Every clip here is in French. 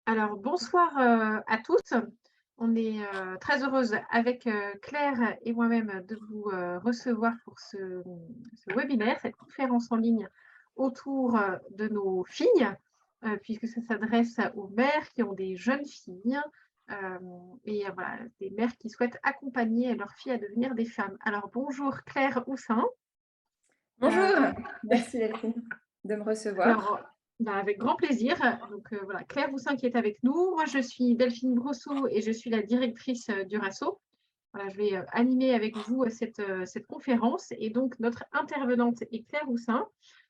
Alors, bonsoir à tous. On est très heureuse avec Claire et moi-même de vous recevoir pour ce webinaire, cette conférence en ligne autour de nos filles, puisque ça s'adresse aux mères qui ont des jeunes filles voilà, des mères qui souhaitent accompagner leurs filles à devenir des femmes. Alors, bonjour Claire Houssin. Bonjour, Euh, merci Delphine de me recevoir. Alors, avec grand plaisir. Donc, voilà, Claire Roussin qui est avec nous. Moi, je suis Delphine Brosseau et je suis la directrice du RASSO. Voilà, je vais animer avec vous cette conférence. Et donc, notre intervenante est Claire Roussin.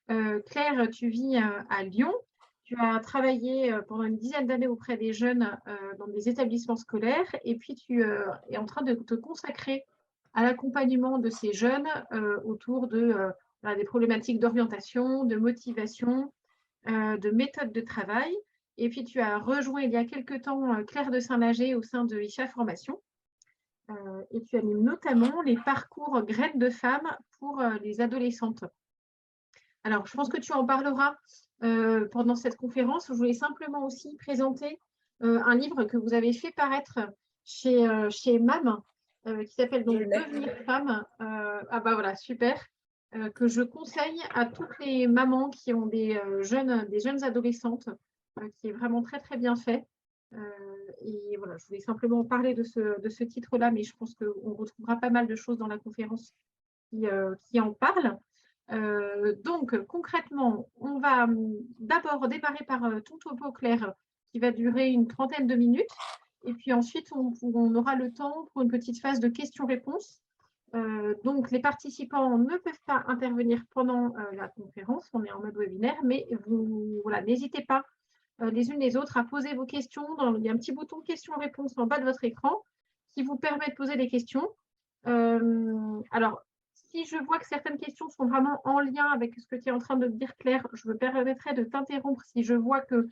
Claire, tu vis à Lyon. Tu as travaillé pendant une dizaine d'années auprès des jeunes dans des établissements scolaires. Et puis, tu es en train de te consacrer à l'accompagnement de ces jeunes autour de voilà, des problématiques d'orientation, de motivation, de méthode de travail. Et puis, tu as rejoint il y a quelque temps Claire de Saint-Nager au sein de ICHA Formation. Et tu animes notamment les parcours graines de femmes pour les adolescentes. Alors, je pense que tu en parleras pendant cette conférence. Je voulais simplement aussi présenter un livre que vous avez fait paraître chez MAM, qui s'appelle Je donc l'ai. Devenir femme. Ah bah voilà, super. Que je conseille à toutes les mamans qui ont des jeunes adolescentes, qui est vraiment très très bien fait. Euh, et voilà, je voulais simplement parler de ce titre-là, mais je pense qu'on retrouvera pas mal de choses dans la conférence qui en parlent. Donc, concrètement, on va d'abord démarrer par ton topo clair qui va durer une trentaine de minutes. Et puis ensuite, on aura le temps pour une petite phase de questions-réponses. Donc, les participants ne peuvent pas intervenir pendant la conférence, on est en mode webinaire, mais vous, voilà, n'hésitez pas les unes les autres à poser vos questions. Il y a un petit bouton questions-réponses en bas de votre écran qui vous permet de poser des questions. Alors, si je vois que certaines questions sont vraiment en lien avec ce que tu es en train de dire, Claire, je me permettrai de t'interrompre si je vois que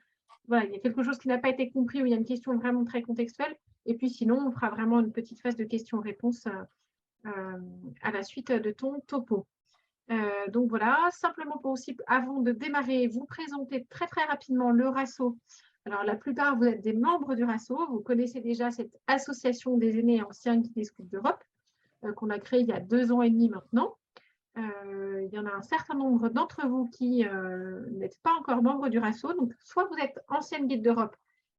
voilà, il y a quelque chose qui n'a pas été compris ou il y a une question vraiment très contextuelle. Et puis sinon, on fera vraiment une petite phase de questions-réponses à la suite de ton topo. Donc voilà, simplement pour aussi, avant de démarrer, vous présenter très très rapidement le RASSO. Alors la plupart, vous êtes des membres du RASSO, vous connaissez déjà cette association des aînés et anciens Guides Scouts d'Europe qu'on a créée il y a 2 ans et demi maintenant. Il y en a un certain nombre d'entre vous qui n'êtes pas encore membres du RASSO, donc soit vous êtes ancienne guide d'Europe,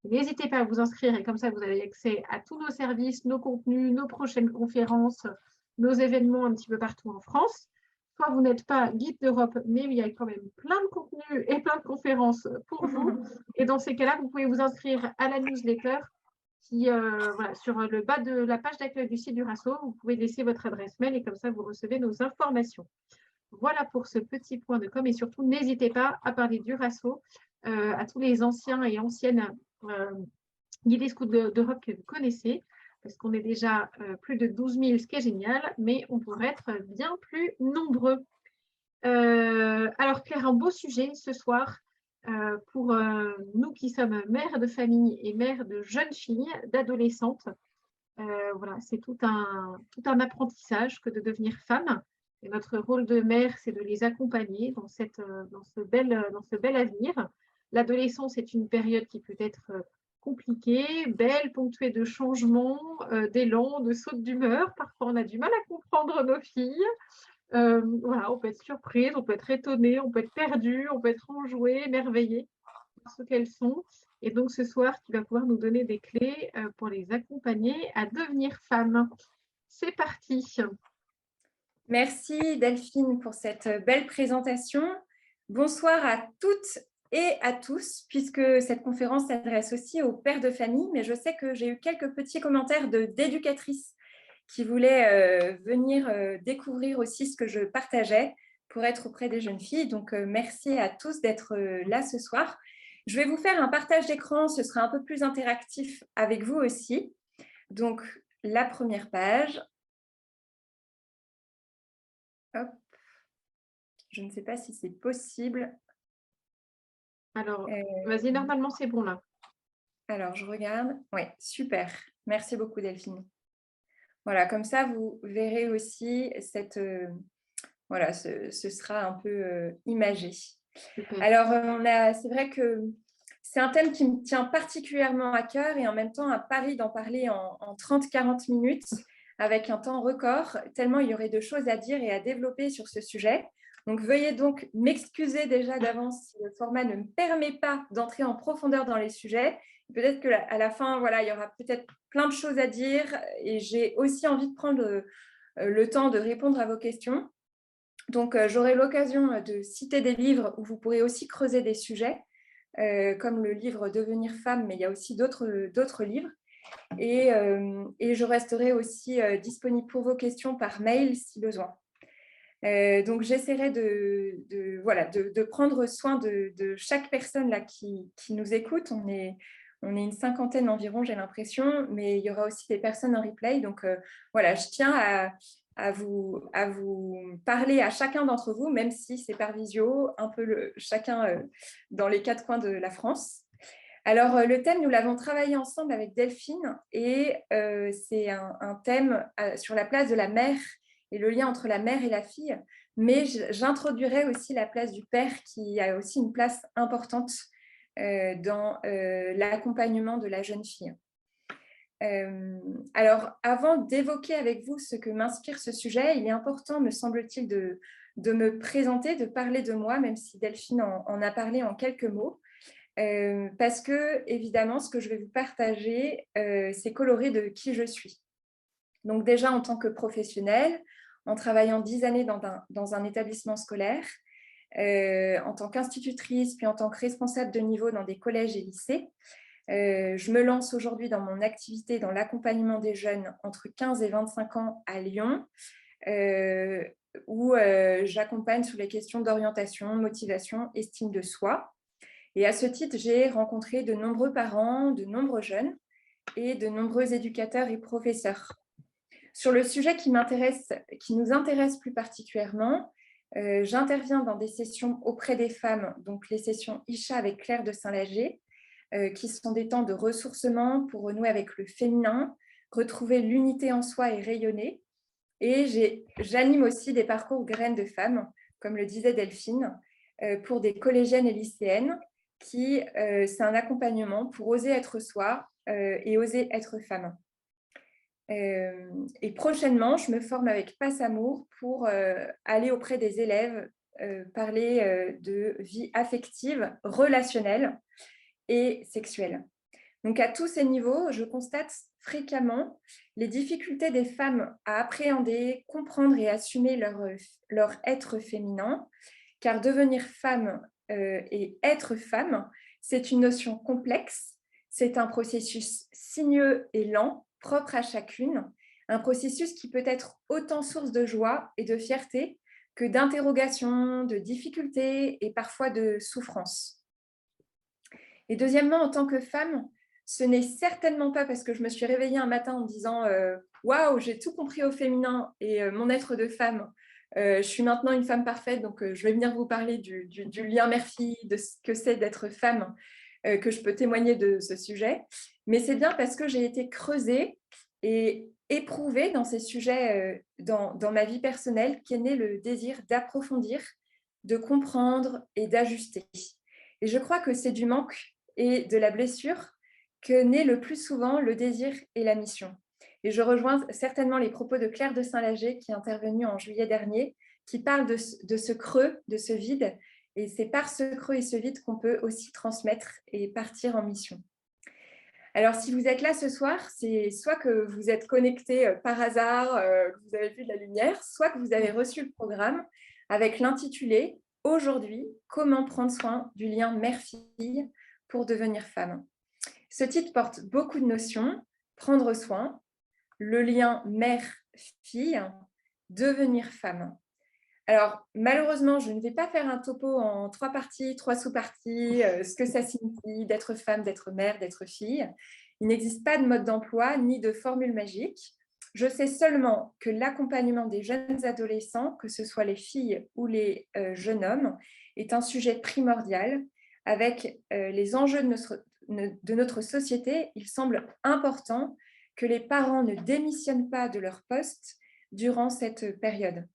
n'hésitez pas à vous inscrire et comme ça vous avez accès à tous nos services, nos contenus, nos prochaines conférences, nos événements un petit peu partout en France. Soit vous n'êtes pas guide d'Europe, mais il y a quand même plein de contenus et plein de conférences pour vous. Et dans ces cas-là, vous pouvez vous inscrire à la newsletter qui, voilà, sur le bas de la page d'accueil du site du RASSO, vous pouvez laisser votre adresse mail et comme ça, vous recevez nos informations. Voilà pour ce petit point de com. Et surtout, n'hésitez pas à parler du RASSO à tous les anciens et anciennes guides scouts d'Europe que vous connaissez, parce qu'on est déjà plus de 12 000, ce qui est génial, mais on pourrait être bien plus nombreux. Alors, Claire, un beau sujet ce soir pour nous qui sommes mères de famille et mères de jeunes filles, d'adolescentes. Voilà, c'est tout un apprentissage que de devenir femme. Et notre rôle de mère, c'est de les accompagner dans ce bel avenir. L'adolescence est une période qui peut être compliquée, belle, ponctuée de changements, d'élan, de sautes d'humeur. Parfois, on a du mal à comprendre nos filles. Voilà, on peut être surprise, on peut être étonné, on peut être perdu, on peut être enjoué, émerveillé par ce qu'elles sont. Et donc ce soir, tu vas pouvoir nous donner des clés pour les accompagner à devenir femmes. C'est parti. Merci Delphine pour cette belle présentation. Bonsoir à toutes et à tous, puisque cette conférence s'adresse aussi aux pères de famille, mais je sais que j'ai eu quelques petits commentaires d'éducatrices qui voulaient venir découvrir aussi ce que je partageais pour être auprès des jeunes filles. Donc, merci à tous d'être là ce soir. Je vais vous faire un partage d'écran, ce sera un peu plus interactif avec vous aussi. Donc, la première page. Hop. Je ne sais pas si c'est possible. Alors, vas-y, normalement c'est bon là. Alors, je regarde. Oui, super. Merci beaucoup Delphine. Voilà, comme ça, vous verrez aussi cette... voilà, ce sera un peu imagé. Super. Alors, c'est vrai que C'est un thème qui me tient particulièrement à cœur et en même temps un pari d'en parler en 30-40 minutes avec un temps record, tellement il y aurait de choses à dire et à développer sur ce sujet. Donc, veuillez donc m'excuser déjà d'avance si le format ne me permet pas d'entrer en profondeur dans les sujets. Peut-être qu'à la fin, voilà, il y aura peut-être plein de choses à dire et j'ai aussi envie de prendre le temps de répondre à vos questions. Donc, j'aurai l'occasion de citer des livres où vous pourrez aussi creuser des sujets, comme le livre Devenir femme, mais il y a aussi d'autres livres. Et je resterai aussi disponible pour vos questions par mail si besoin. Donc, j'essaierai de prendre soin de chaque personne là qui nous écoute. On est une cinquantaine environ, j'ai l'impression, mais il y aura aussi des personnes en replay. Donc, voilà, je tiens à vous parler à chacun d'entre vous, même si c'est par visio, un peu chacun dans les quatre coins de la France. Alors, le thème, nous l'avons travaillé ensemble avec Delphine et c'est un thème sur la place de la mère et le lien entre la mère et la fille. Mais j'introduirai aussi la place du père qui a aussi une place importante dans l'accompagnement de la jeune fille. Alors, avant d'évoquer avec vous ce que m'inspire ce sujet, il est important, me semble-t-il, de me présenter, de parler de moi, même si Delphine en a parlé en quelques mots. Parce que, évidemment, ce que je vais vous partager, c'est coloré de qui je suis. Donc déjà, en tant que professionnelle, en travaillant 10 années dans un établissement scolaire, en tant qu'institutrice, puis en tant que responsable de niveau dans des collèges et lycées, je me lance aujourd'hui dans mon activité dans l'accompagnement des jeunes entre 15 et 25 ans à Lyon, où j'accompagne sur les questions d'orientation, motivation, estime de soi. Et à ce titre, j'ai rencontré de nombreux parents, de nombreux jeunes et de nombreux éducateurs et professeurs. Sur le sujet qui nous intéresse plus particulièrement, j'interviens dans des sessions auprès des femmes, donc les sessions Isha avec Claire de Saint-Lager, qui sont des temps de ressourcement pour renouer avec le féminin, retrouver l'unité en soi et rayonner. Et j'anime aussi des parcours graines de femmes, comme le disait Delphine, pour des collégiennes et lycéennes, c'est un accompagnement pour oser être soi et oser être femme. Et prochainement, je me forme avec Passe Amour pour aller auprès des élèves, parler de vie affective, relationnelle et sexuelle. Donc, à tous ces niveaux, je constate fréquemment les difficultés des femmes à appréhender, comprendre et assumer leur être féminin, car devenir femme et être femme, c'est une notion complexe, c'est un processus sinueux et lent, propre à chacune, un processus qui peut être autant source de joie et de fierté que d'interrogations, de difficultés et parfois de souffrances. Et deuxièmement, en tant que femme, ce n'est certainement pas parce que je me suis réveillée un matin en me disant « Waouh, j'ai tout compris au féminin et mon être de femme, je suis maintenant une femme parfaite, donc je vais venir vous parler du lien mère-fille, de ce que c'est d'être femme, que je peux témoigner de ce sujet. Mais c'est bien parce que j'ai été creusée et éprouvée dans ces sujets dans ma vie personnelle qu'est né le désir d'approfondir, de comprendre et d'ajuster. Et je crois que c'est du manque et de la blessure que naît le plus souvent le désir et la mission. Et je rejoins certainement les propos de Claire de Saint-Lager qui est intervenue en juillet dernier, qui parle de ce creux, de ce vide. Et c'est par ce creux et ce vide qu'on peut aussi transmettre et partir en mission. Alors, si vous êtes là ce soir, c'est soit que vous êtes connecté par hasard, que vous avez vu de la lumière, soit que vous avez reçu le programme avec l'intitulé « Aujourd'hui, comment prendre soin du lien mère-fille pour devenir femme ». Ce titre porte beaucoup de notions, prendre soin, le lien mère-fille, devenir femme. Alors, malheureusement, je ne vais pas faire un topo en 3 parties, 3 sous-parties, ce que ça signifie d'être femme, d'être mère, d'être fille. Il n'existe pas de mode d'emploi ni de formule magique. Je sais seulement que l'accompagnement des jeunes adolescents, que ce soit les filles ou les jeunes hommes, est un sujet primordial. Avec les enjeux de notre société, il semble important que les parents ne démissionnent pas de leur poste durant cette période.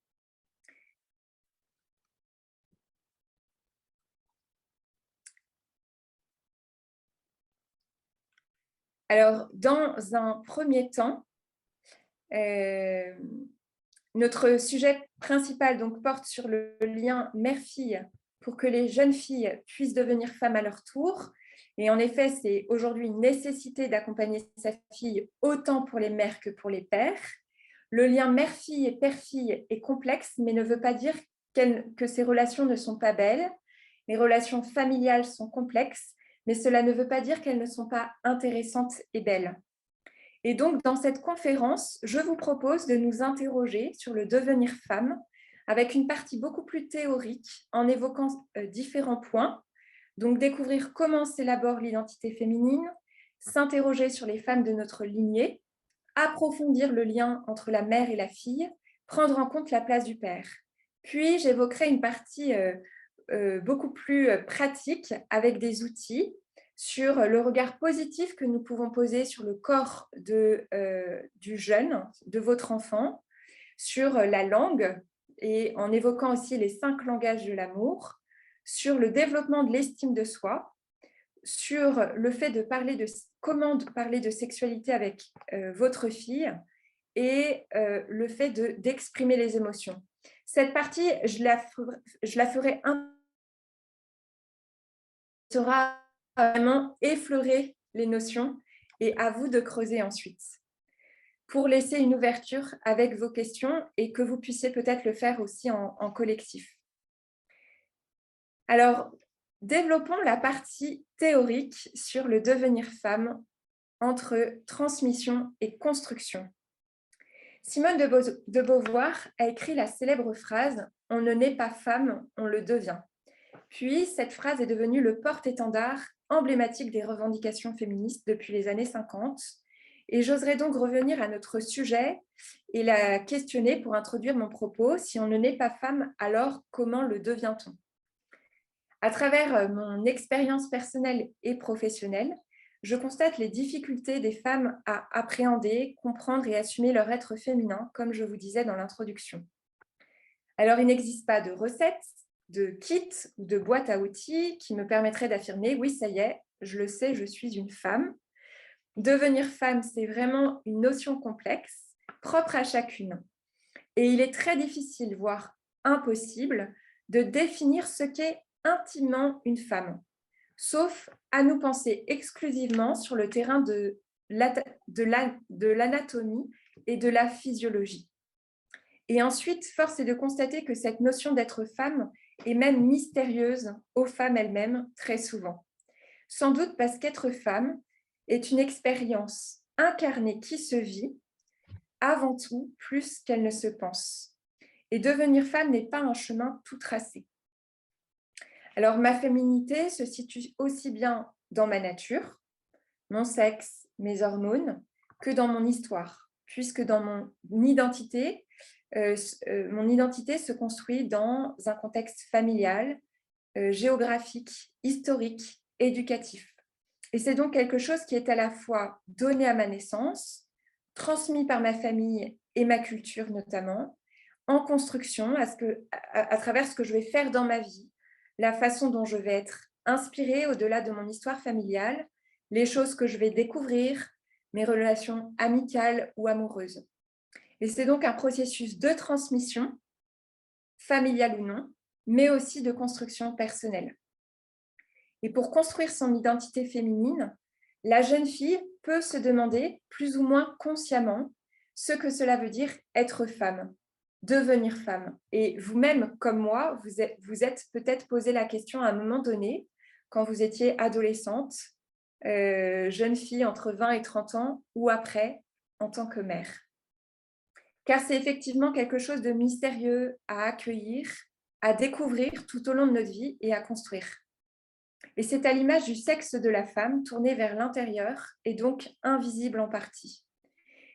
Alors, dans un premier temps, notre sujet principal donc, porte sur le lien mère-fille pour que les jeunes filles puissent devenir femmes à leur tour. Et en effet, c'est aujourd'hui une nécessité d'accompagner sa fille autant pour les mères que pour les pères. Le lien mère-fille et père-fille est complexe, mais ne veut pas dire que ces relations ne sont pas belles. Les relations familiales sont complexes, mais cela ne veut pas dire qu'elles ne sont pas intéressantes et belles. Et donc, dans cette conférence, je vous propose de nous interroger sur le devenir femme avec une partie beaucoup plus théorique en évoquant différents points. Donc, découvrir comment s'élabore l'identité féminine, s'interroger sur les femmes de notre lignée, approfondir le lien entre la mère et la fille, prendre en compte la place du père. Puis, j'évoquerai une partie beaucoup plus pratique avec des outils sur le regard positif que nous pouvons poser sur le corps du jeune, de votre enfant, sur la langue, et en évoquant aussi les 5 langages de l'amour, sur le développement de l'estime de soi, sur le fait de parler comment parler de sexualité avec votre fille et le fait d'exprimer les émotions. Cette partie, je la ferai sera vraiment effleurer les notions et à vous de creuser ensuite pour laisser une ouverture avec vos questions et que vous puissiez peut-être le faire aussi en collectif. Alors, développons la partie théorique sur le devenir femme entre transmission et construction. Simone de Beauvoir a écrit la célèbre phrase « On ne naît pas femme, on le devient ». Puis, cette phrase est devenue le porte-étendard emblématique des revendications féministes depuis les années 50. Et j'oserais donc revenir à notre sujet et la questionner pour introduire mon propos. Si on ne naît pas femme, alors comment le devient-on ? À travers mon expérience personnelle et professionnelle, je constate les difficultés des femmes à appréhender, comprendre et assumer leur être féminin, comme je vous disais dans l'introduction. Alors, il n'existe pas de recette, de kit ou de boîte à outils qui me permettrait d'affirmer « oui, ça y est, je le sais, je suis une femme ». Devenir femme, c'est vraiment une notion complexe, propre à chacune. Et il est très difficile, voire impossible, de définir ce qu'est intimement une femme, sauf à nous penser exclusivement sur le terrain de l'anatomie et de la physiologie. Et ensuite, force est de constater que cette notion d'être femme est même mystérieuse aux femmes elles-mêmes très souvent. Sans doute parce qu'être femme est une expérience incarnée qui se vit avant tout plus qu'elle ne se pense. Et devenir femme n'est pas un chemin tout tracé. Alors, ma féminité se situe aussi bien dans ma nature, mon sexe, mes hormones, que dans mon histoire, puisque dans mon identité se construit dans un contexte familial, géographique, historique, éducatif. Et c'est donc quelque chose qui est à la fois donné à ma naissance, transmis par ma famille et ma culture notamment, en construction à travers ce que je vais faire dans ma vie, la façon dont je vais être inspirée au-delà de mon histoire familiale, les choses que je vais découvrir, mes relations amicales ou amoureuses. Et c'est donc un processus de transmission, familiale ou non, mais aussi de construction personnelle. Et pour construire son identité féminine, la jeune fille peut se demander plus ou moins consciemment ce que cela veut dire être femme, devenir femme. Et vous-même, comme moi, vous êtes peut-être posé la question à un moment donné, quand vous étiez adolescente, jeune fille entre 20 et 30 ans, ou après, en tant que mère. Car c'est effectivement quelque chose de mystérieux à accueillir, à découvrir tout au long de notre vie et à construire. Et c'est à l'image du sexe de la femme, tourné vers l'intérieur et donc invisible en partie.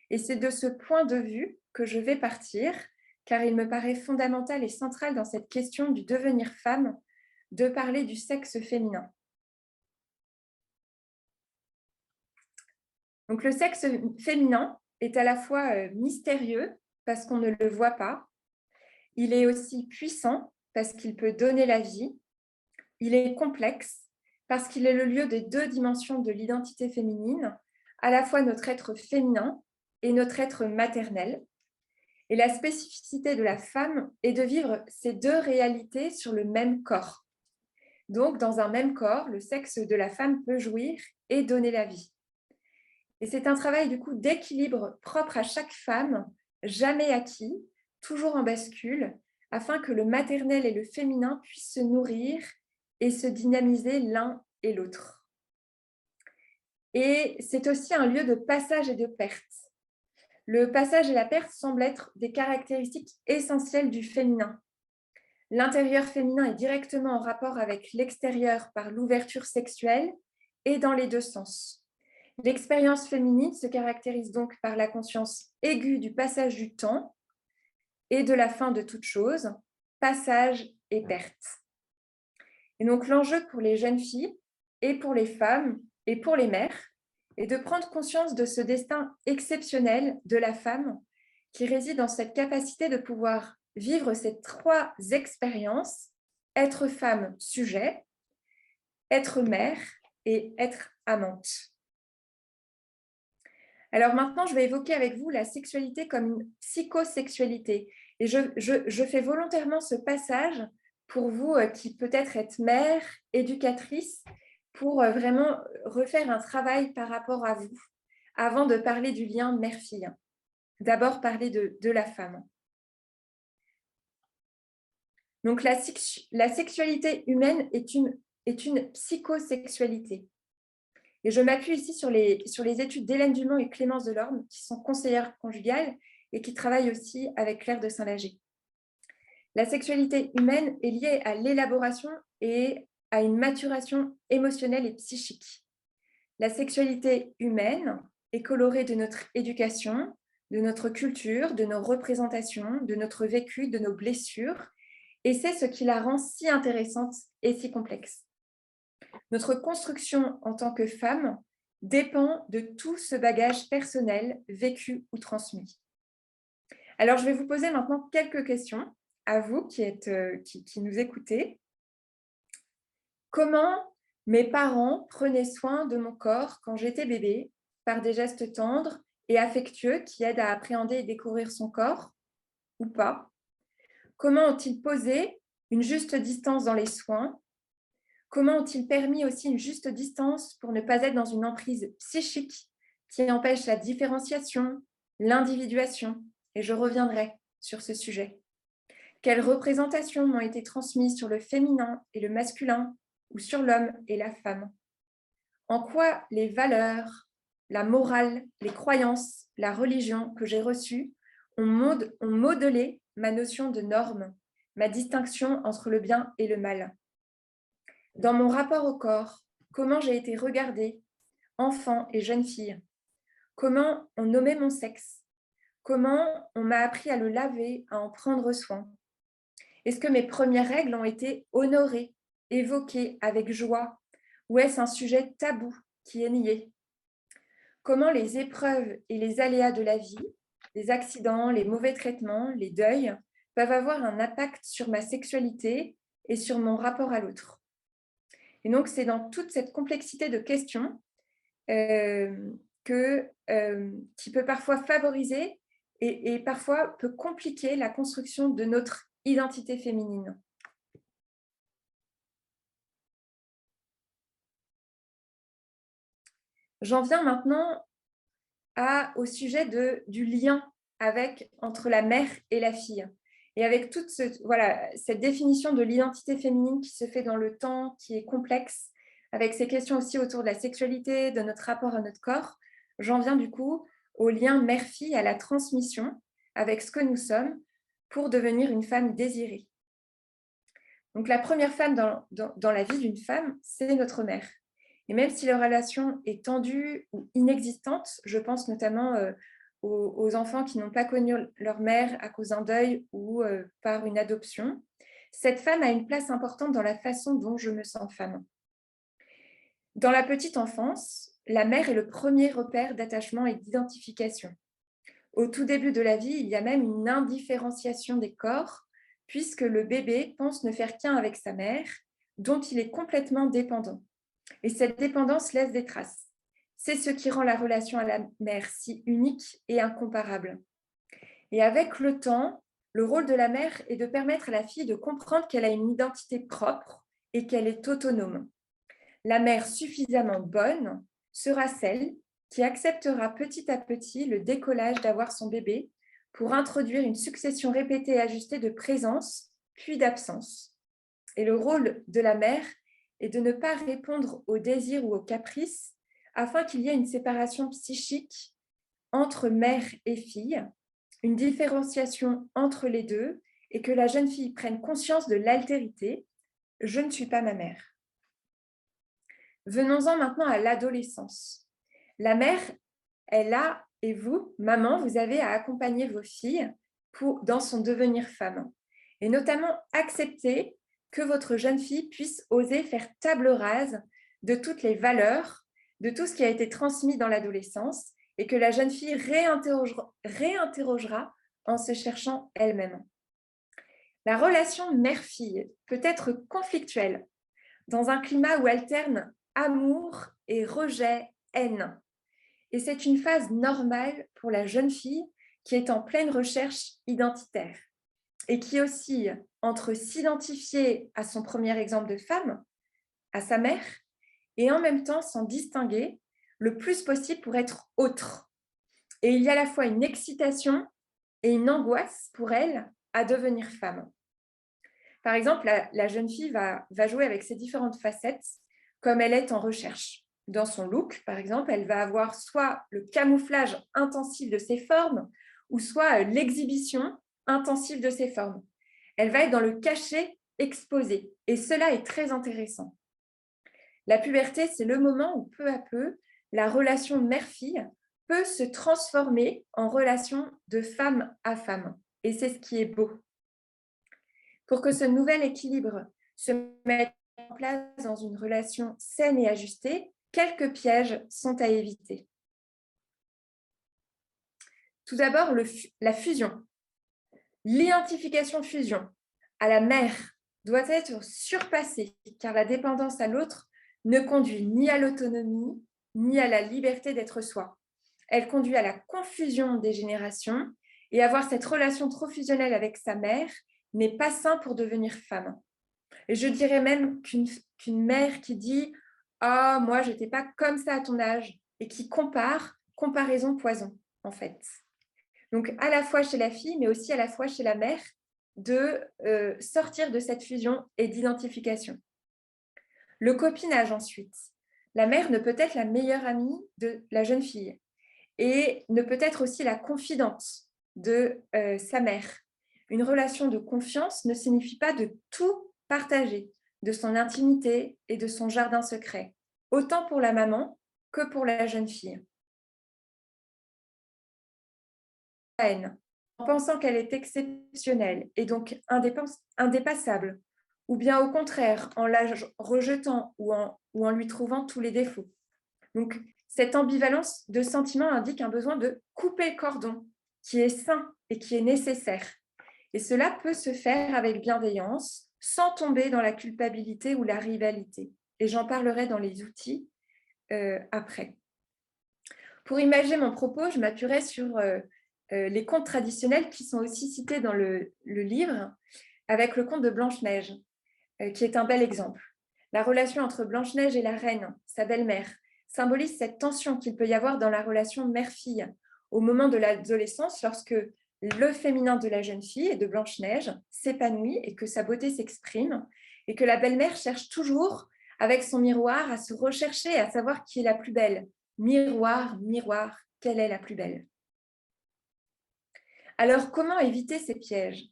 Et c'est de ce point de vue que je vais partir, car il me paraît fondamental et central dans cette question du devenir femme, de parler du sexe féminin. Donc le sexe féminin est à la fois mystérieux, parce qu'on ne le voit pas. Il est aussi puissant, parce qu'il peut donner la vie. Il est complexe, parce qu'il est le lieu des 2 dimensions de l'identité féminine, à la fois notre être féminin et notre être maternel. Et la spécificité de la femme est de vivre ces deux réalités sur le même corps. Donc, dans un même corps, le sexe de la femme peut jouir et donner la vie. Et c'est un travail du coup d'équilibre propre à chaque femme, jamais acquis, toujours en bascule, afin que le maternel et le féminin puissent se nourrir et se dynamiser l'un et l'autre. Et c'est aussi un lieu de passage et de perte. Le passage et la perte semblent être des caractéristiques essentielles du féminin. L'intérieur féminin est directement en rapport avec l'extérieur par l'ouverture sexuelle et dans les deux sens. L'expérience féminine se caractérise donc par la conscience aiguë du passage du temps et de la fin de toute chose, passage et perte. Et donc l'enjeu pour les jeunes filles et pour les femmes et pour les mères est de prendre conscience de ce destin exceptionnel de la femme qui réside dans cette capacité de pouvoir vivre ces trois expériences, être femme sujet, être mère et être amante. Alors maintenant, je vais évoquer avec vous la sexualité comme une psychosexualité. Et je fais volontairement ce passage pour vous qui peut-être êtes mère, éducatrice, pour vraiment refaire un travail par rapport à vous, avant de parler du lien mère-fille. D'abord, parler de la femme. Donc, la sexualité humaine est une psychosexualité. Et je m'appuie ici sur les études d'Hélène Dumont et Clémence Delorme, qui sont conseillères conjugales et qui travaillent aussi avec Claire de Saint-Lager. La sexualité humaine est liée à l'élaboration et à une maturation émotionnelle et psychique. La sexualité humaine est colorée de notre éducation, de notre culture, de nos représentations, de notre vécu, de nos blessures, et c'est ce qui la rend si intéressante et si complexe. Notre construction en tant que femme dépend de tout ce bagage personnel vécu ou transmis. Alors, je vais vous poser maintenant quelques questions à vous qui nous écoutez. Comment mes parents prenaient soin de mon corps quand j'étais bébé par des gestes tendres et affectueux qui aident à appréhender et découvrir son corps ou pas? Comment ont-ils posé une juste distance dans les soins? Comment ont-ils permis aussi une juste distance pour ne pas être dans une emprise psychique qui empêche la différenciation, l'individuation? Et je reviendrai sur ce sujet. Quelles représentations m'ont été transmises sur le féminin et le masculin ou sur l'homme et la femme? En quoi les valeurs, la morale, les croyances, la religion que j'ai reçues ont modelé ma notion de norme, ma distinction entre le bien et le mal? Dans mon rapport au corps, comment j'ai été regardée, enfant et jeune fille? Comment on nommait mon sexe? Comment on m'a appris à le laver, à en prendre soin? Est-ce que mes premières règles ont été honorées, évoquées avec joie? Ou est-ce un sujet tabou qui est nié? Comment les épreuves et les aléas de la vie, les accidents, les mauvais traitements, les deuils, peuvent avoir un impact sur ma sexualité et sur mon rapport à l'autre? Et donc, c'est dans toute cette complexité de questions qui peut parfois favoriser et parfois peut compliquer la construction de notre identité féminine. J'en viens maintenant au sujet du lien entre la mère et la fille. Et avec toute cette définition de l'identité féminine qui se fait dans le temps, qui est complexe, avec ces questions aussi autour de la sexualité, de notre rapport à notre corps, j'en viens du coup au lien mère-fille, à la transmission avec ce que nous sommes pour devenir une femme désirée. Donc la première femme dans la vie d'une femme, c'est notre mère. Et même si leur relation est tendue ou inexistante, je pense notamment aux enfants qui n'ont pas connu leur mère à cause d'un deuil ou par une adoption, cette femme a une place importante dans la façon dont je me sens femme. Dans la petite enfance, la mère est le premier repère d'attachement et d'identification. Au tout début de la vie, il y a même une indifférenciation des corps, puisque le bébé pense ne faire qu'un avec sa mère, dont il est complètement dépendant. Et cette dépendance laisse des traces. C'est ce qui rend la relation à la mère si unique et incomparable. Et avec le temps, le rôle de la mère est de permettre à la fille de comprendre qu'elle a une identité propre et qu'elle est autonome. La mère suffisamment bonne sera celle qui acceptera petit à petit le décollage d'avoir son bébé pour introduire une succession répétée et ajustée de présence, puis d'absence. Et le rôle de la mère est de ne pas répondre aux désirs ou aux caprices afin qu'il y ait une séparation psychique entre mère et fille, une différenciation entre les deux et que la jeune fille prenne conscience de l'altérité. Je ne suis pas ma mère. Venons-en maintenant à l'adolescence. La mère, elle a, et vous, maman, vous avez à accompagner vos filles dans son devenir femme. Et notamment accepter que votre jeune fille puisse oser faire table rase de toutes les valeurs, de tout ce qui a été transmis dans l'adolescence et que la jeune fille réinterrogera en se cherchant elle-même. La relation mère-fille peut être conflictuelle dans un climat où alterne amour et rejet, haine. Et c'est une phase normale pour la jeune fille qui est en pleine recherche identitaire et qui oscille entre s'identifier à son premier exemple de femme, à sa mère, et en même temps s'en distinguer le plus possible pour être autre. Et il y a à la fois une excitation et une angoisse pour elle à devenir femme. Par exemple, la jeune fille va jouer avec ses différentes facettes comme elle est en recherche. Dans son look, par exemple, elle va avoir soit le camouflage intensif de ses formes ou soit l'exhibition intensive de ses formes. Elle va être dans le cachet exposé et cela est très intéressant. La puberté, c'est le moment où peu à peu, la relation mère-fille peut se transformer en relation de femme à femme et c'est ce qui est beau. Pour que ce nouvel équilibre se mette en place dans une relation saine et ajustée, quelques pièges sont à éviter. Tout d'abord, la fusion. L'identification-fusion à la mère doit être surpassée car la dépendance à l'autre ne conduit ni à l'autonomie ni à la liberté d'être soi. Elle conduit à la confusion des générations et avoir cette relation trop fusionnelle avec sa mère n'est pas sain pour devenir femme. Et je dirais même qu'une mère qui dit « Ah, moi, je n'étais pas comme ça à ton âge » et qui comparaison poison, en fait. Donc, à la fois chez la fille, mais aussi à la fois chez la mère, de sortir de cette fusion et d'identification. Le copinage, ensuite. La mère ne peut être la meilleure amie de la jeune fille et ne peut être aussi la confidente de sa mère. Une relation de confiance ne signifie pas de tout partager, de son intimité et de son jardin secret, autant pour la maman que pour la jeune fille. En pensant qu'elle est exceptionnelle et donc indépassable, ou bien au contraire en la rejetant ou en lui trouvant tous les défauts. Donc, cette ambivalence de sentiments indique un besoin de couper le cordon qui est sain et qui est nécessaire. Et cela peut se faire avec bienveillance, sans tomber dans la culpabilité ou la rivalité. Et j'en parlerai dans les outils après. Pour imaginer mon propos, je m'appuierai sur les contes traditionnels qui sont aussi cités dans le livre, avec le conte de Blanche-Neige, qui est un bel exemple. La relation entre Blanche-Neige et la reine, sa belle-mère, symbolise cette tension qu'il peut y avoir dans la relation mère-fille au moment de l'adolescence, lorsque le féminin de la jeune fille et de Blanche-Neige s'épanouit et que sa beauté s'exprime, et que la belle-mère cherche toujours, avec son miroir, à se rechercher, à savoir qui est la plus belle. Miroir, miroir, quelle est la plus belle? Alors, comment éviter ces pièges?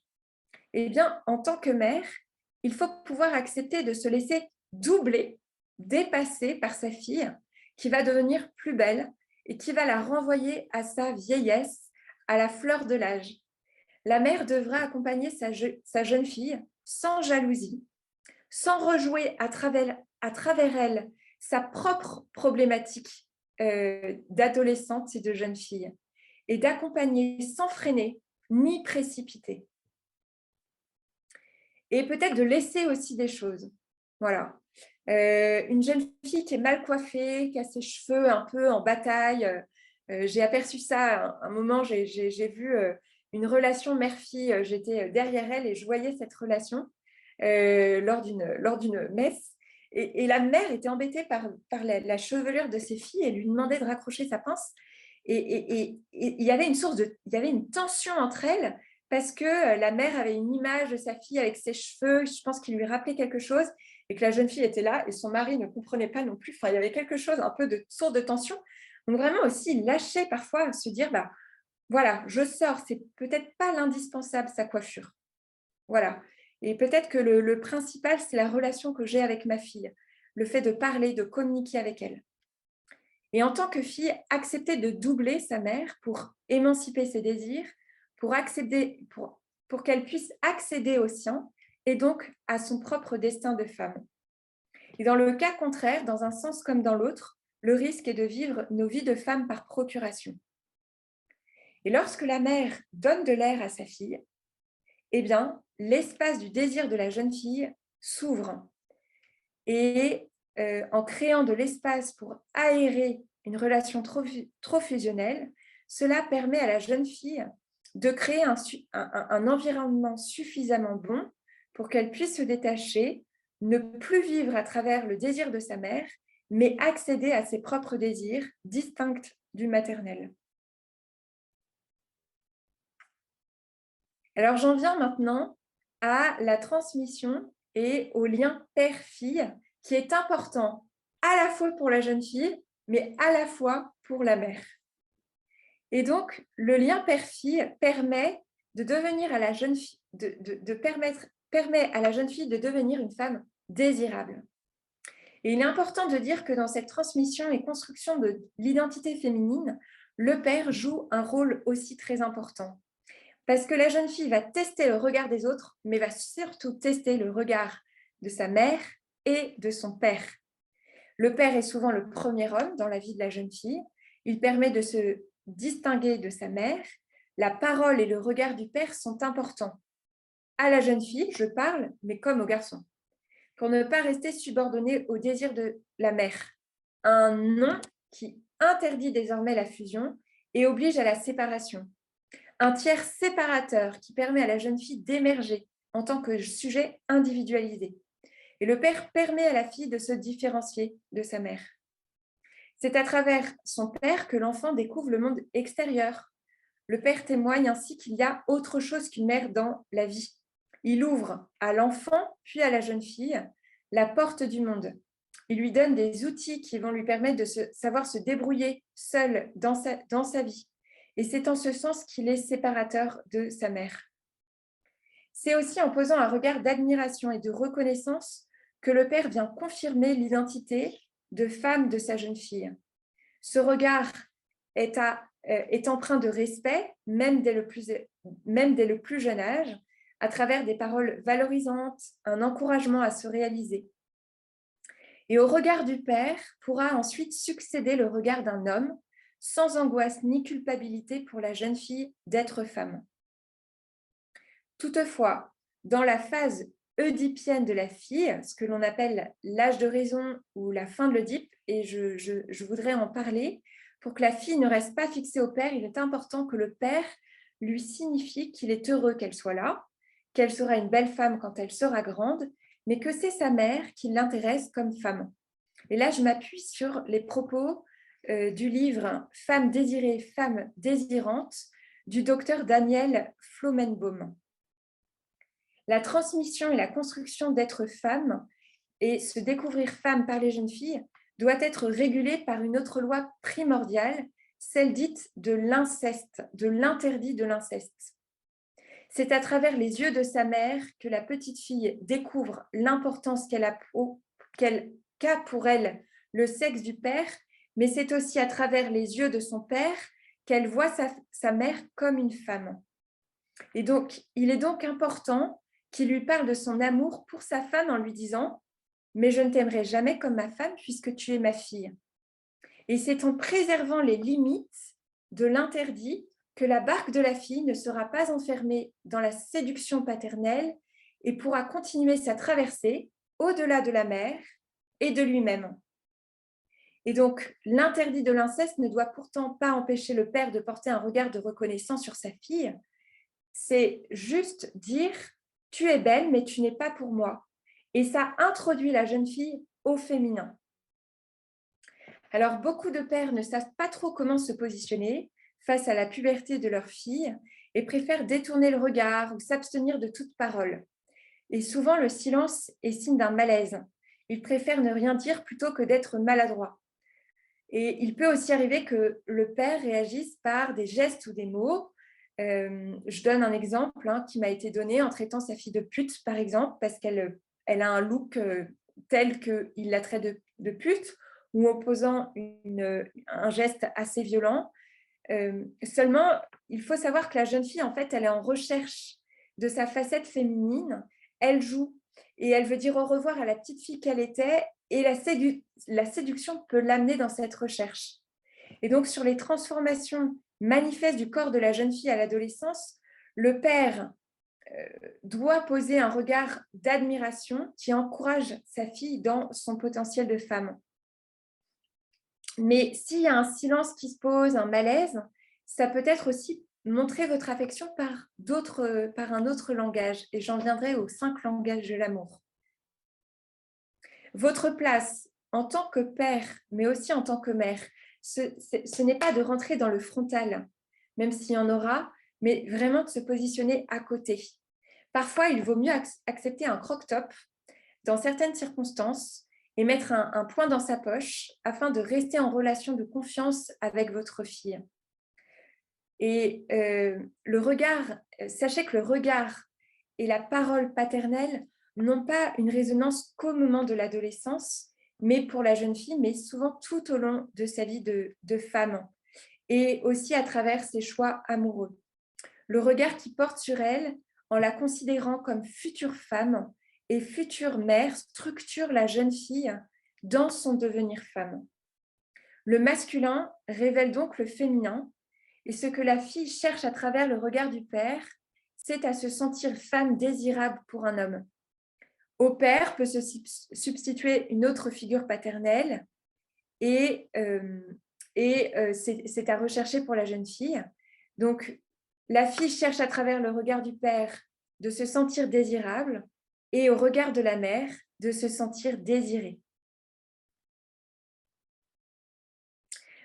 Eh bien, en tant que mère, il faut pouvoir accepter de se laisser doubler, dépasser par sa fille, qui va devenir plus belle et qui va la renvoyer à sa vieillesse, à la fleur de l'âge. La mère devra accompagner sa jeune fille sans jalousie, sans rejouer à travers elle sa propre problématique d'adolescente et de jeune fille, et d'accompagner sans freiner ni précipiter. Et peut-être de laisser aussi des choses. Voilà. Une jeune fille qui est mal coiffée, qui a ses cheveux un peu en bataille. J'ai aperçu ça à un moment, j'ai vu une relation mère-fille, j'étais derrière elle et je voyais cette relation lors d'une messe. Et la mère était embêtée par la chevelure de ses filles et lui demandait de raccrocher sa pince. Et il y avait il y avait une tension entre elles parce que la mère avait une image de sa fille avec ses cheveux, je pense qu'il lui rappelait quelque chose, et que la jeune fille était là et son mari ne comprenait pas non plus. Enfin, il y avait quelque chose, un peu de source de tension. Donc vraiment aussi lâcher parfois, se dire, bah, voilà, je sors, c'est peut-être pas l'indispensable sa coiffure. Voilà. Et peut-être que le principal, c'est la relation que j'ai avec ma fille, le fait de parler, de communiquer avec elle. Et en tant que fille, accepter de doubler sa mère pour émanciper ses désirs, pour qu'elle puisse accéder au sien et donc à son propre destin de femme. Et dans le cas contraire, dans un sens comme dans l'autre, le risque est de vivre nos vies de femmes par procuration. Et lorsque la mère donne de l'air à sa fille, eh bien, l'espace du désir de la jeune fille s'ouvre. Et en créant de l'espace pour aérer une relation trop fusionnelle, cela permet à la jeune fille de créer un environnement suffisamment bon pour qu'elle puisse se détacher, ne plus vivre à travers le désir de sa mère, mais accéder à ses propres désirs distincts du maternel. Alors j'en viens maintenant à la transmission et au lien père-fille qui est important à la fois pour la jeune fille, mais à la fois pour la mère. Et donc, le lien père-fille permet de devenir à la jeune fille, permet à la jeune fille de devenir une femme désirable. Et il est important de dire que dans cette transmission et construction de l'identité féminine, le père joue un rôle aussi très important. Parce que la jeune fille va tester le regard des autres, mais va surtout tester le regard de sa mère et de son père. Le père est souvent le premier homme dans la vie de la jeune fille. Il permet de se distinguer de sa mère. La parole et le regard du père sont importants. À la jeune fille, je parle, mais comme au garçon, pour ne pas rester subordonné au désir de la mère. Un non qui interdit désormais la fusion et oblige à la séparation. Un tiers séparateur qui permet à la jeune fille d'émerger en tant que sujet individualisé. Et le père permet à la fille de se différencier de sa mère. C'est à travers son père que l'enfant découvre le monde extérieur. Le père témoigne ainsi qu'il y a autre chose qu'une mère dans la vie. Il ouvre à l'enfant, puis à la jeune fille, la porte du monde. Il lui donne des outils qui vont lui permettre de savoir se débrouiller seul dans sa vie. Et c'est en ce sens qu'il est séparateur de sa mère. C'est aussi en posant un regard d'admiration et de reconnaissance que le père vient confirmer l'identité de femme de sa jeune fille. Ce regard est empreint de respect, même dès le plus jeune âge, à travers des paroles valorisantes, un encouragement à se réaliser. Et au regard du père pourra ensuite succéder le regard d'un homme, sans angoisse ni culpabilité pour la jeune fille d'être femme. Toutefois, dans la phase oedipienne de la fille, ce que l'on appelle l'âge de raison ou la fin de l'Oedipe, et je voudrais en parler, pour que la fille ne reste pas fixée au père, il est important que le père lui signifie qu'il est heureux qu'elle soit là, qu'elle sera une belle femme quand elle sera grande, mais que c'est sa mère qui l'intéresse comme femme. Et là, je m'appuie sur les propos du livre « Femme désirée, femme désirante » du docteur Daniel Flomenbaum. La transmission et la construction d'être femme et se découvrir femme par les jeunes filles doit être régulée par une autre loi primordiale, celle dite de l'inceste, de l'interdit de l'inceste. C'est à travers les yeux de sa mère que la petite fille découvre l'importance qu'a pour elle le sexe du père, mais c'est aussi à travers les yeux de son père qu'elle voit sa mère comme une femme. Et donc, il est donc important qu'il lui parle de son amour pour sa femme en lui disant « Mais je ne t'aimerai jamais comme ma femme puisque tu es ma fille. » Et c'est en préservant les limites de l'interdit que la barque de la fille ne sera pas enfermée dans la séduction paternelle et pourra continuer sa traversée au-delà de la mère et de lui-même. Et donc, l'interdit de l'inceste ne doit pourtant pas empêcher le père de porter un regard de reconnaissance sur sa fille. C'est juste dire « tu es belle, mais tu n'es pas pour moi ». Et ça introduit la jeune fille au féminin. Alors, beaucoup de pères ne savent pas trop comment se positionner face à la puberté de leur fille et préfèrent détourner le regard ou s'abstenir de toute parole. Et souvent, le silence est signe d'un malaise. Ils préfèrent ne rien dire plutôt que d'être maladroits. Et il peut aussi arriver que le père réagisse par des gestes ou des mots. Je donne un exemple qui m'a été donné en traitant sa fille de pute, par exemple, parce qu'elle a un look tel qu'il la traite de pute, ou en posant un geste assez violent. Seulement, il faut savoir que la jeune fille, en fait, elle est en recherche de sa facette féminine. Elle joue et elle veut dire au revoir à la petite fille qu'elle était, et la séduction peut l'amener dans cette recherche. Et donc, sur les transformations manifestes du corps de la jeune fille à l'adolescence, le père doit poser un regard d'admiration qui encourage sa fille dans son potentiel de femme. Mais s'il y a un silence qui se pose, un malaise, ça peut être aussi montrer votre affection par un autre langage. Et j'en viendrai aux 5 langages de l'amour. Votre place en tant que père, mais aussi en tant que mère, ce n'est pas de rentrer dans le frontal, même s'il y en aura, mais vraiment de se positionner à côté. Parfois, il vaut mieux accepter un croque-top dans certaines circonstances et mettre un point dans sa poche afin de rester en relation de confiance avec votre fille. Et sachez que le regard et la parole paternelle n'ont pas une résonance qu'au moment de l'adolescence, mais pour la jeune fille, mais souvent tout au long de sa vie de femme, et aussi à travers ses choix amoureux. Le regard qui porte sur elle, en la considérant comme future femme et future mère, structure la jeune fille dans son devenir femme. Le masculin révèle donc le féminin, et ce que la fille cherche à travers le regard du père, c'est à se sentir femme désirable pour un homme. Au père peut se substituer une autre figure paternelle, et c'est à rechercher pour la jeune fille. Donc, la fille cherche à travers le regard du père de se sentir désirable, et au regard de la mère de se sentir désirée.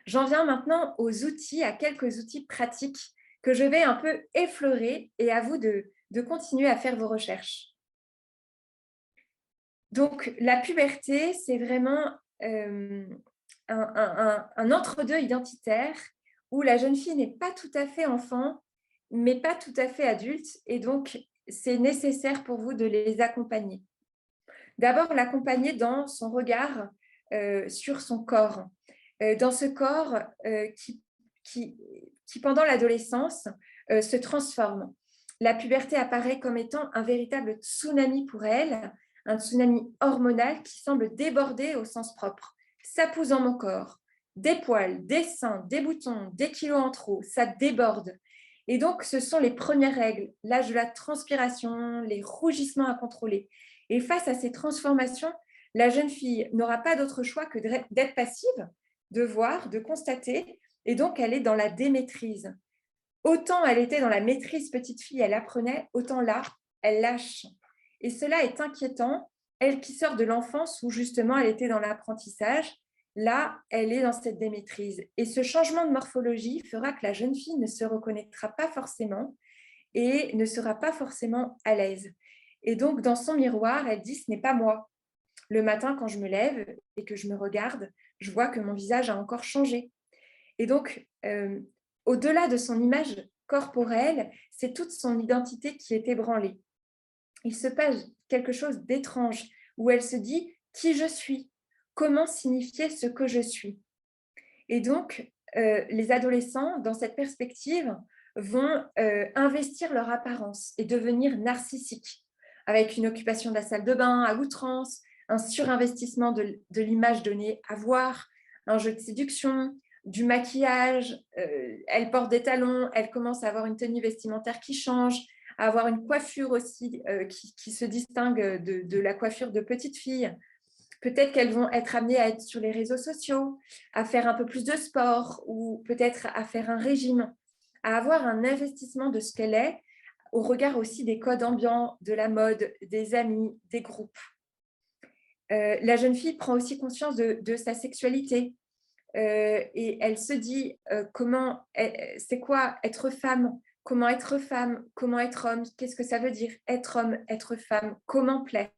J'en viens maintenant aux outils, à quelques outils pratiques que je vais un peu effleurer, et à vous de continuer à faire vos recherches. Donc, la puberté, c'est vraiment un entre-deux identitaire où la jeune fille n'est pas tout à fait enfant, mais pas tout à fait adulte, et donc c'est nécessaire pour vous de les accompagner. D'abord, l'accompagner dans son regard sur son corps. Dans ce corps qui pendant l'adolescence, se transforme. La puberté apparaît comme étant un véritable tsunami pour elle, un tsunami hormonal qui semble déborder au sens propre. Ça pousse dans mon corps, des poils, des seins, des boutons, des kilos en trop, ça déborde. Et donc, ce sont les premières règles, l'âge de la transpiration, les rougissements à contrôler. Et face à ces transformations, la jeune fille n'aura pas d'autre choix que d'être passive, de voir, de constater, et donc elle est dans la démaîtrise. Autant elle était dans la maîtrise petite fille, elle apprenait, autant là, elle lâche. Et cela est inquiétant, elle qui sort de l'enfance où justement elle était dans l'apprentissage, là, elle est dans cette démaîtrise. Et ce changement de morphologie fera que la jeune fille ne se reconnaîtra pas forcément et ne sera pas forcément à l'aise. Et donc, dans son miroir, elle dit « ce n'est pas moi ». Le matin, quand je me lève et que je me regarde, je vois que mon visage a encore changé. Et donc, au-delà de son image corporelle, c'est toute son identité qui est ébranlée. Il se passe quelque chose d'étrange où elle se dit « qui je suis ? Comment signifier ce que je suis ?» Et donc, les adolescents, dans cette perspective, vont investir leur apparence et devenir narcissiques, avec une occupation de la salle de bain à outrance, un surinvestissement de l'image donnée à voir, un jeu de séduction, du maquillage, elle porte des talons, elle commence à avoir une tenue vestimentaire qui change, à avoir une coiffure aussi qui se distingue de la coiffure de petite fille. Peut-être qu'elles vont être amenées à être sur les réseaux sociaux, à faire un peu plus de sport ou peut-être à faire un régime, à avoir un investissement de ce qu'elle est au regard aussi des codes ambiants, de la mode, des amis, des groupes. La jeune fille prend aussi conscience de sa sexualité et elle se dit c'est quoi être femme, comment être homme, qu'est-ce que ça veut dire être homme, être femme, comment plaire.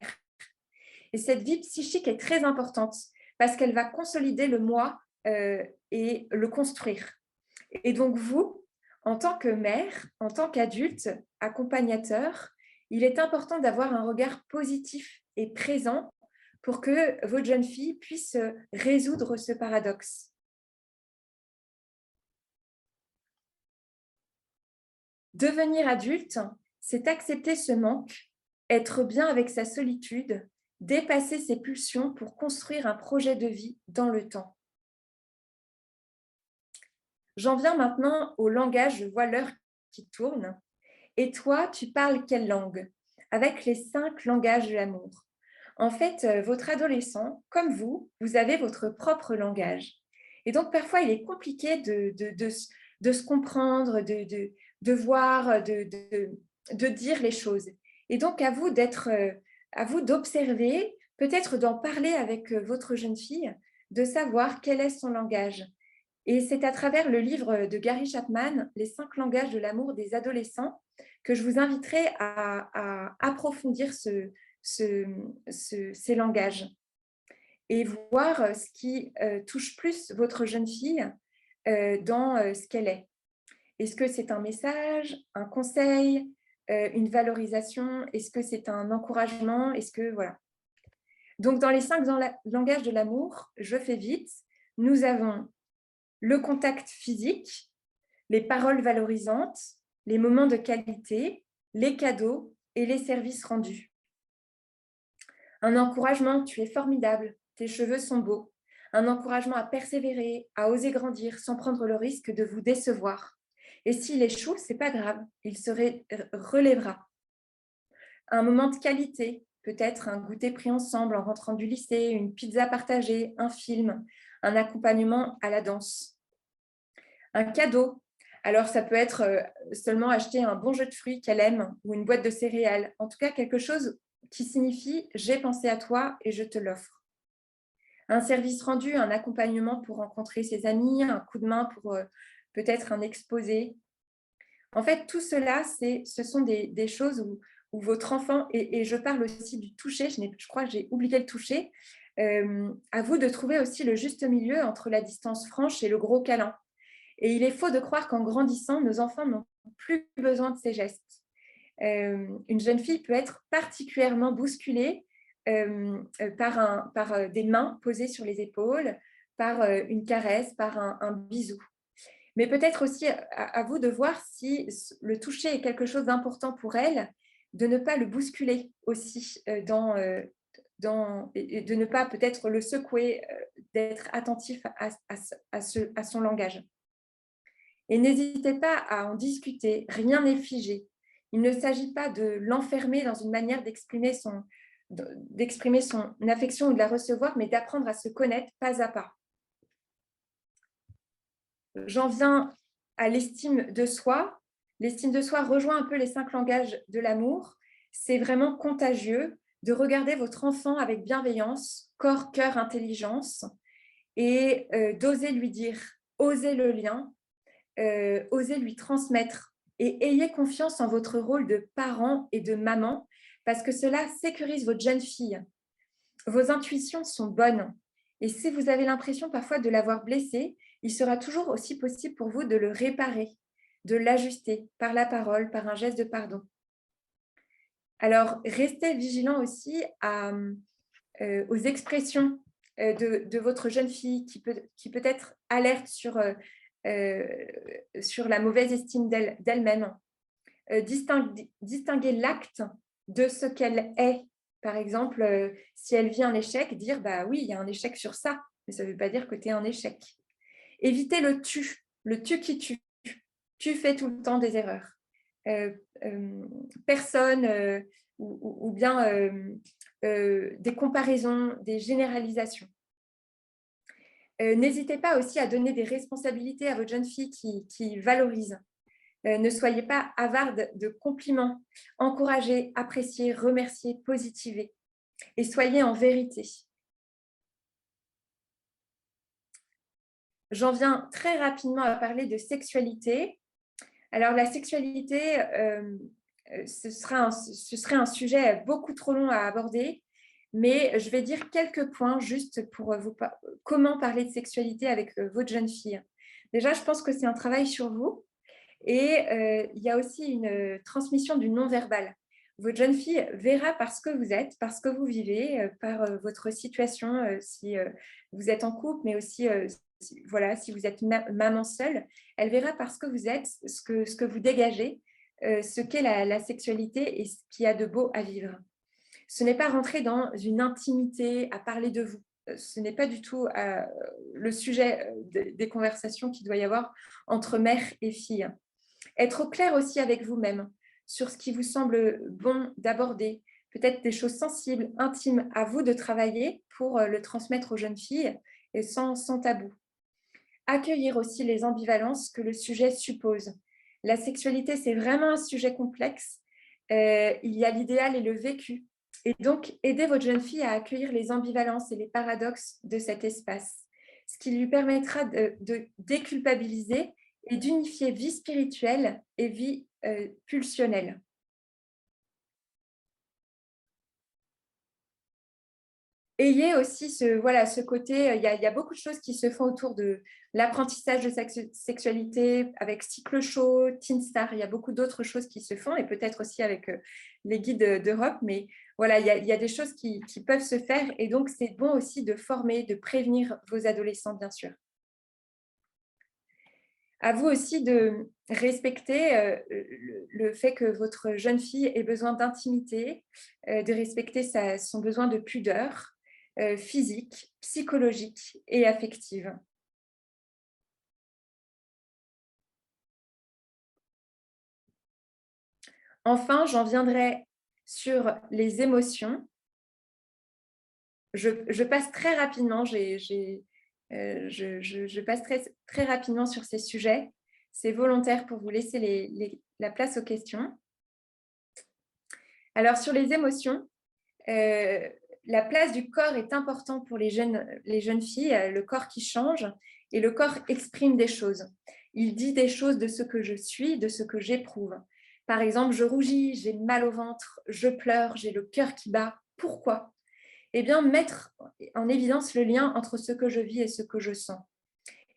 Et cette vie psychique est très importante parce qu'elle va consolider le moi et le construire. Et donc vous, en tant que mère, en tant qu'adulte, accompagnateur, il est important d'avoir un regard positif et présent pour que votre jeune fille puisse résoudre ce paradoxe. Devenir adulte, c'est accepter ce manque, être bien avec sa solitude, dépasser ses pulsions pour construire un projet de vie dans le temps. J'en viens maintenant au langage, je vois l'heure qui tourne. Et toi, tu parles quelle langue? Avec les 5 langages de l'amour. En fait, votre adolescent, comme vous, vous avez votre propre langage. Et donc, parfois, il est compliqué de se comprendre, de voir, de dire les choses. Et donc, à vous d'observer, peut-être d'en parler avec votre jeune fille, de savoir quel est son langage. Et c'est à travers le livre de Gary Chapman, Les 5 langages de l'amour des adolescents, que je vous inviterai à approfondir ces langages et voir ce qui touche plus votre jeune fille dans ce qu'elle est. Est-ce que c'est un message, un conseil, une valorisation? Est-ce que c'est un encouragement? Est-ce que voilà. Donc, dans les 5 langages de l'amour, je fais vite, nous avons le contact physique, les paroles valorisantes, les moments de qualité, les cadeaux et les services rendus. Un encouragement, tu es formidable, tes cheveux sont beaux. Un encouragement à persévérer, à oser grandir sans prendre le risque de vous décevoir. Et s'il échoue, c'est pas grave, il se relèvera. Un moment de qualité, peut-être un goûter pris ensemble en rentrant du lycée, une pizza partagée, un film, un accompagnement à la danse. Un cadeau, alors ça peut être seulement acheter un bon jeu de fruits qu'elle aime ou une boîte de céréales. En tout cas, quelque chose qui signifie « j'ai pensé à toi et je te l'offre ». Un service rendu, un accompagnement pour rencontrer ses amis, un coup de main pour peut-être un exposé. En fait, tout cela, ce sont des choses où votre enfant, et je parle aussi du toucher, je crois que j'ai oublié le toucher, à vous de trouver aussi le juste milieu entre la distance franche et le gros câlin. Et il est faux de croire qu'en grandissant, nos enfants n'ont plus besoin de ces gestes. Une jeune fille peut être particulièrement bousculée par des mains posées sur les épaules, par une caresse, par un bisou. Mais peut-être aussi à vous de voir si le toucher est quelque chose d'important pour elle, de ne pas le bousculer aussi et de ne pas peut-être le secouer, d'être attentif à son langage. Et n'hésitez pas à en discuter, rien n'est figé. Il ne s'agit pas de l'enfermer dans une manière d'exprimer son affection ou de la recevoir, mais d'apprendre à se connaître pas à pas. J'en viens à l'estime de soi. L'estime de soi rejoint un peu les 5 langages de l'amour. C'est vraiment contagieux de regarder votre enfant avec bienveillance, corps, cœur, intelligence, et d'oser lui dire, osez le lien, osez lui transmettre et ayez confiance en votre rôle de parent et de maman parce que cela sécurise votre jeune fille. Vos intuitions sont bonnes et si vous avez l'impression parfois de l'avoir blessé, il sera toujours aussi possible pour vous de le réparer, de l'ajuster par la parole, par un geste de pardon. Alors, restez vigilant aussi aux expressions de votre jeune fille qui peut être alerte sur la mauvaise estime d'elle-même. Distinguer l'acte de ce qu'elle est. Par exemple, si elle vit un échec, dire bah oui, il y a un échec sur ça, mais ça ne veut pas dire que tu es un échec. Éviter le tu qui tue. Tu fais tout le temps des erreurs. personnes ou bien des comparaisons, des généralisations. N'hésitez pas aussi à donner des responsabilités à votre jeune fille qui valorise. Ne soyez pas avare de compliments. Encouragez, appréciez, remerciez, positivez. Et soyez en vérité. J'en viens très rapidement à parler de sexualité. Alors, la sexualité, ce serait un sujet beaucoup trop long à aborder, mais je vais dire quelques points juste pour comment parler de sexualité avec votre jeune fille. Déjà, je pense que c'est un travail sur vous et il y a aussi une transmission du non-verbal. Votre jeune fille verra parce que vous êtes, parce que vous vivez, par votre situation, si vous êtes en couple, mais aussi si vous êtes maman seule, elle verra parce que vous êtes, ce que vous dégagez, ce qu'est la sexualité et ce qu'il y a de beau à vivre. Ce n'est pas rentrer dans une intimité, à parler de vous. Ce n'est pas du tout le sujet des conversations qu'il doit y avoir entre mère et fille. Être au clair aussi avec vous-même sur ce qui vous semble bon d'aborder, peut-être des choses sensibles, intimes à vous de travailler pour le transmettre aux jeunes filles et sans tabou. Accueillir aussi les ambivalences que le sujet suppose. La sexualité, c'est vraiment un sujet complexe. Il y a l'idéal et le vécu. Et donc, aider votre jeune fille à accueillir les ambivalences et les paradoxes de cet espace, ce qui lui permettra de déculpabiliser et d'unifier vie spirituelle et vie pulsionnelle. Ayez aussi ce côté, il y a beaucoup de choses qui se font autour de l'apprentissage de sexualité avec Cycle Chaud, Teen Star, il y a beaucoup d'autres choses qui se font et peut-être aussi avec les guides d'Europe, mais voilà, il y a des choses qui peuvent se faire et donc c'est bon aussi de former, de prévenir vos adolescents, bien sûr. À vous aussi de respecter le fait que votre jeune fille ait besoin d'intimité, de respecter son besoin de pudeur physique, psychologique et affective. Enfin, j'en viendrai sur les émotions. Je passe très rapidement, je passe très rapidement sur ces sujets. C'est volontaire pour vous laisser la place aux questions. Alors, sur les émotions, la place du corps est importante pour les jeunes filles, le corps qui change et le corps exprime des choses. Il dit des choses de ce que je suis, de ce que j'éprouve. Par exemple, je rougis, j'ai mal au ventre, je pleure, j'ai le cœur qui bat. Pourquoi ? Eh bien, mettre en évidence le lien entre ce que je vis et ce que je sens.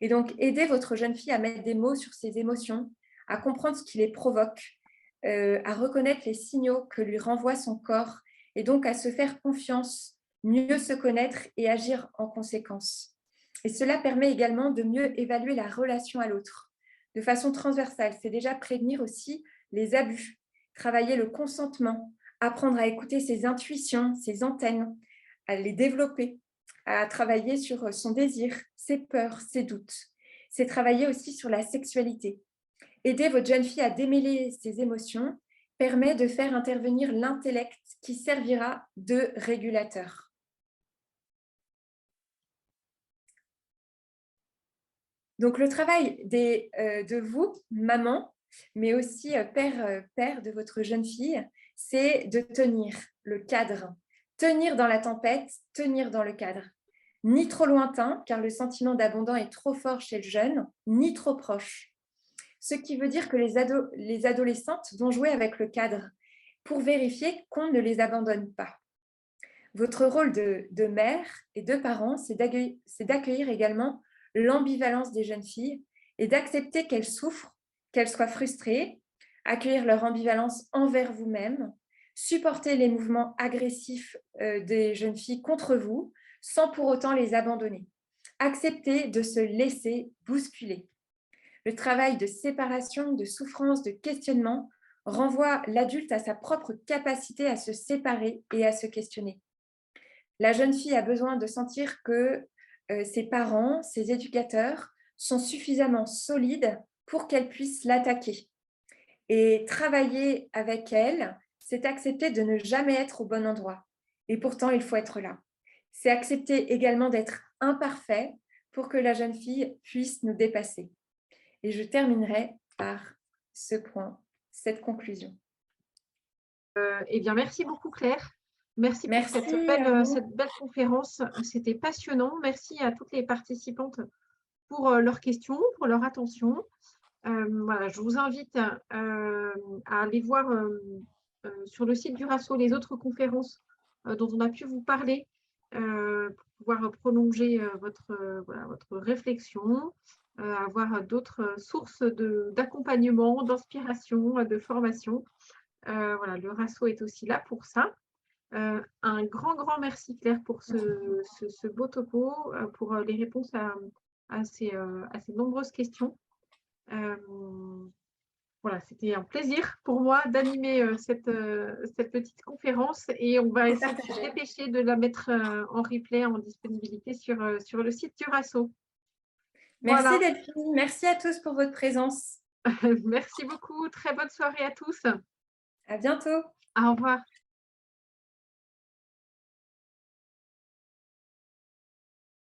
Et donc, aider votre jeune fille à mettre des mots sur ses émotions, à comprendre ce qui les provoque, à reconnaître les signaux que lui renvoie son corps et donc à se faire confiance, mieux se connaître et agir en conséquence. Et cela permet également de mieux évaluer la relation à l'autre de façon transversale. C'est déjà prévenir aussi les abus, travailler le consentement, apprendre à écouter ses intuitions, ses antennes, à les développer, à travailler sur son désir, ses peurs, ses doutes. C'est travailler aussi sur la sexualité. Aider votre jeune fille à démêler ses émotions permet de faire intervenir l'intellect qui servira de régulateur. Donc, le travail de vous, maman, mais aussi père de votre jeune fille, c'est de tenir le cadre. Tenir dans la tempête, tenir dans le cadre. Ni trop lointain, car le sentiment d'abandon est trop fort chez le jeune, ni trop proche. Ce qui veut dire que les adolescentes vont jouer avec le cadre pour vérifier qu'on ne les abandonne pas. Votre rôle de mère et de parent, c'est d'accueillir également l'ambivalence des jeunes filles et d'accepter qu'elles souffrent, qu'elles soient frustrées, accueillir leur ambivalence envers vous-même, supporter les mouvements agressifs des jeunes filles contre vous sans pour autant les abandonner. Accepter de se laisser bousculer. Le travail de séparation, de souffrance, de questionnement renvoie l'adulte à sa propre capacité à se séparer et à se questionner. La jeune fille a besoin de sentir que ses parents, ses éducateurs sont suffisamment solides pour qu'elle puisse l'attaquer. Et travailler avec elle, c'est accepter de ne jamais être au bon endroit. Et pourtant, il faut être là. C'est accepter également d'être imparfait pour que la jeune fille puisse nous dépasser. Et je terminerai par ce point, cette conclusion. Eh bien, merci beaucoup, Claire. Merci pour Merci à vous. cette belle conférence. C'était passionnant. Merci à toutes les participantes pour leurs questions, pour leur attention. Voilà, je vous invite à aller voir sur le site du RASO les autres conférences dont on a pu vous parler pour pouvoir prolonger voilà, votre réflexion, avoir d'autres sources d'accompagnement, d'inspiration, de formation. Voilà, le RASO est aussi là pour ça. Un grand merci Claire pour ce beau topo, pour les réponses à ces nombreuses questions. Voilà, c'était un plaisir pour moi d'animer cette petite conférence et on va essayer de se dépêcher de la mettre en replay, en disponibilité sur le site du RASO. Merci Voilà. Delphine, merci à tous pour votre présence. Merci beaucoup, très bonne soirée à tous. À bientôt. Au revoir.